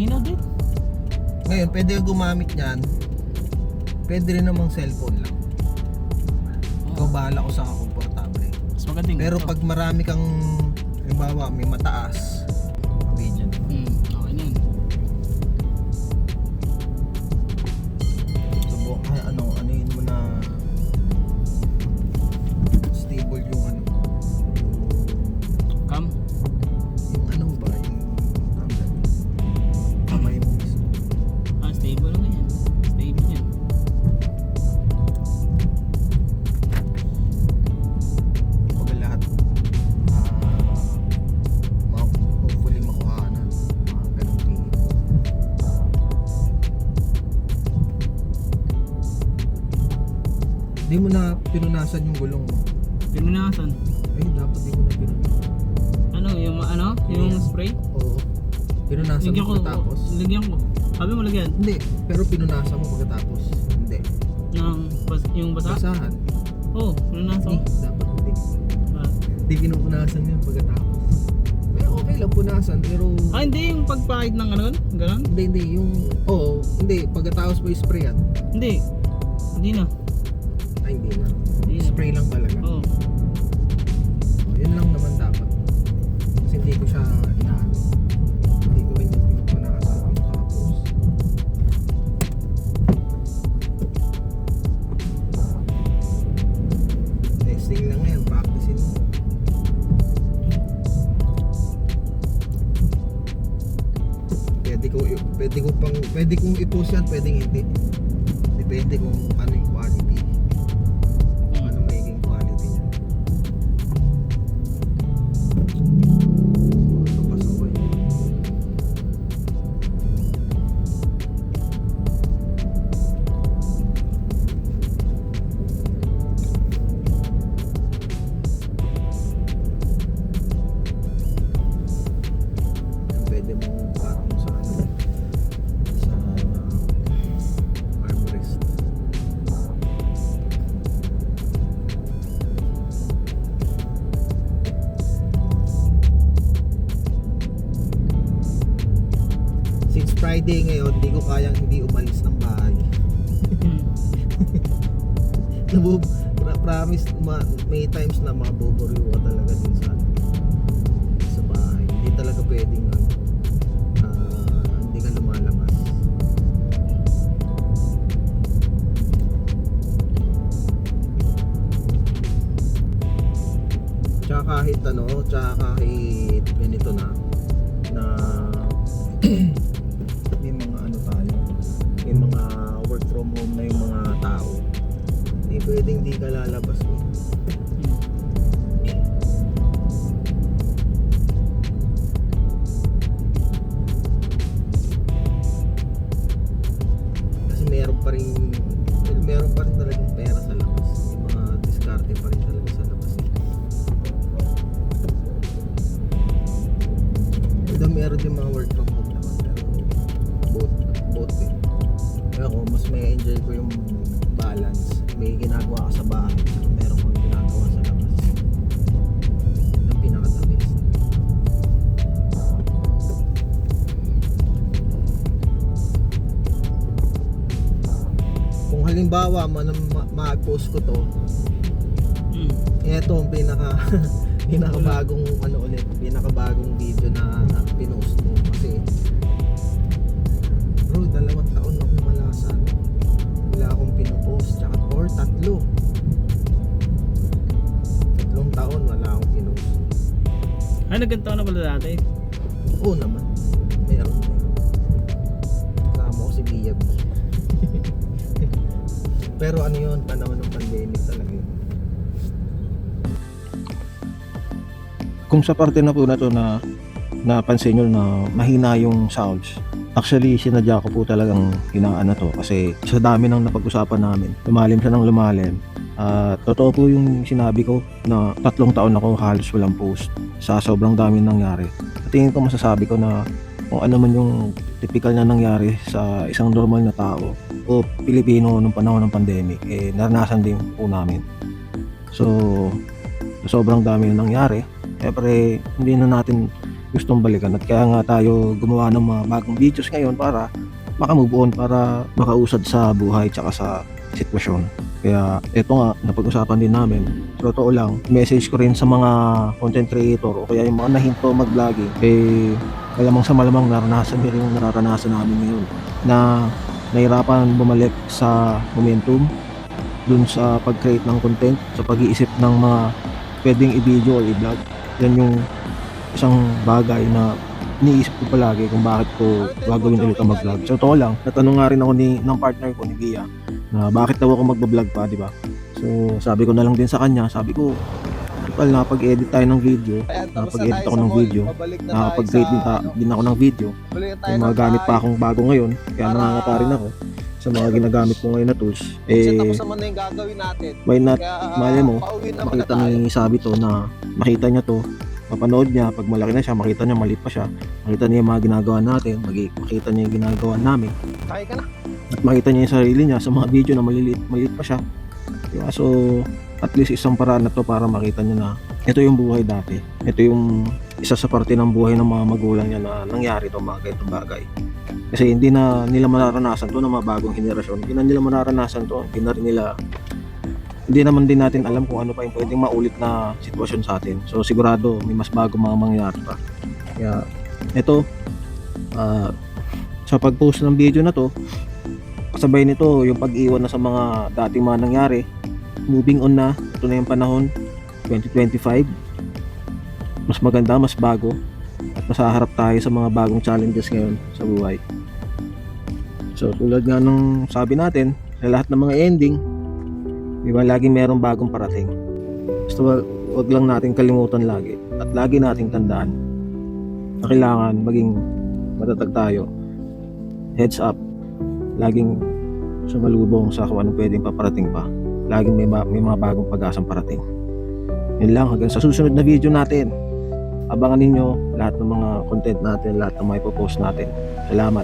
Linaw din. Ngayon, pwede ka gumamit niyan. Pwede rin namang cellphone lang. Ikaw bahala ko sa komportable. Mas magandang Pero ito. pag marami kang, halimbawa, may mataas, video na. Okay na yun. Subok, ano yun mo na stable yung ano. Cam. Yung ano ba, yung kamay mo mismo. Stable lang yan. Stable yan. Pag lahat, hopefully makuha na mga ganong tingin. Di mo na pinunasan yung gulong mo. Pinunasan. Ay, dapat di mo na pinunasan. Ano? Yung Yes. spray? Oo. Pinunasan Lagyan mo ko. pagkatapos. Lagyan ko. Sabi mo lagyan. Hindi, pero pinunasan mo pagkatapos. Hindi. Yung basa? Basahan. Oo, pinunasan ko. Dapat hindi. Ah. Hindi pinupunasan yun pagkatapos. Pero okay lang punasan, pero Hindi yung pagpahid ng ano? Ganon? hindi yung hindi pagkatapos mo i-spray yan. Hindi. Hindi na. Ay hindi na. Hindi na. Spray lang talaga. Oo. Yun lang naman dapat. Kasi hindi ko siya inaano. Hindi ko rin yung pinupunasan pagkatapos. Testing lang yan, practicing mo. Pwede kong i-post yan, pwedeng hindi. Depende kung ano yung quality. Ano magiging quality niya. Ito pa sa way. Pwede mo patong sa armrest. Since Friday ngayon, hindi ko kayang hindi umalis ng bahay. Promise, may times na maboboriwa talaga din sa bahay. Hindi talaga pwedeng hindi ka lumalabas. Tsaka kahit ganito na may mga ano tayo, may mga work from home na yung mga tao, hindi pwedeng di ka lalabas mo. Kasi meron pa rin talagang pera sa labas, may mga diskarte pa rin talaga sa labas. Meron din mga work from home naman, pero both eh. Kaya ako mas may enjoy ko yung balance. May ginagawa ka sa bahay, pero meron kang ginagawa sa labas. Yan ang pinaka-the best. Kung halimbawa ma-post ko to, ito ang pinakabagong pinakabagong video na pinost mo. Kasi bro, 2 taon na akong wala akong pinupost, tsaka tatlong taon wala akong pinost. Nagganto na pala dati. Oo naman, meron kasama ko si Bia B. Pero ano yun, panahon ng pandemic talaga yun. Kung sa parte na po na to na napansin nyo na mahina yung sounds, actually sinadya ko po talagang hinaano to kasi sa dami ng napag-usapan namin, lumalim siya ng lumalim. Totoo po yung sinabi ko na 3 taon ako halos walang post sa sobrang dami nangyari. At tingin ko masasabi ko na kung ano man yung typical na nangyari sa isang normal na tao o Pilipino nung panahon ng pandemic, naranasan din po namin. So sobrang dami na nangyari. Siyempre, hindi na natin gustong balikan. At kaya nga tayo gumawa ng mga bagong videos ngayon para makamove on, para makausad sa buhay tsaka sa sitwasyon. Kaya ito nga, napag-usapan din namin. Sa totoo lang, message ko rin sa mga content creator o kaya yung mga nahinto mag-vlogging, malamang sa malamang naranasan nyo rin yung nararanasan namin ngayon, na nahirapan bumalik sa momentum dun sa pag-create ng content, sa pag-iisip ng mga pwedeng i-video o i-vlog. Yan yung isang bagay na iniisip ko palagi kung bakit ko gagawin ulit ang mag-vlog. So totoo lang, natanong nga rin ako ng partner ko, ni Gia, na bakit daw ako mag-vlog pa, di ba? So sabi ko na lang din sa kanya, sabi ko, nakapag-edit tayo ng video, nakapag-edit ako ng video, nakapag-create din ako ng video. May mga gamit pa akong bago ngayon, kaya nangangapa rin ako sa mga ginagamit ko ngayon na tools. Tapos naman na yung gagawin natin. Why not, Kaya, mali mo, pauwi na makita tayo. ni Sabi to na makita niya to, mapanood niya, pag malaki na siya, makita niya maliit pa siya, makita niya yung mga ginagawa natin, makita niya yung ginagawa namin, Kaya ka na. at makita niya yung sarili niya sa mga video na maliit pa siya, diba? So at least isang paraan na to para makita niya na ito yung buhay dati, ito yung isa sa parte ng buhay ng mga magulang niya na nangyari to, mga ganitong bagay. Kasi hindi na nila mararanasan to ng mga bagong henerasyon, hindi na nila mararanasan to, hindi naman din natin alam kung ano pa yung pwedeng maulit na sitwasyon sa atin. So sigurado may mas bago mga mangyayari pa. Kaya ito, sa pag-post ng video na to, kasabay nito yung pag-iwan na sa mga dating mga nangyari. Moving on na, ito na yung panahon 2025, mas maganda, mas bago, at masaharap tayo sa mga bagong challenges ngayon sa buhay. So tulad nga nung sabi natin, sa lahat ng mga ending, di ba, laging merong bagong parating. Basta wag lang natin kalimutan lagi, at lagi nating tandaan na kailangan maging matatag tayo. Heads up, laging sumalubong sa kung anong pwedeng paparating pa. Laging may mga bagong pag-asang parating. Yun lang, hanggang sa susunod na video natin. Abangan ninyo lahat ng mga content natin, lahat ng mga ipopost natin. Salamat.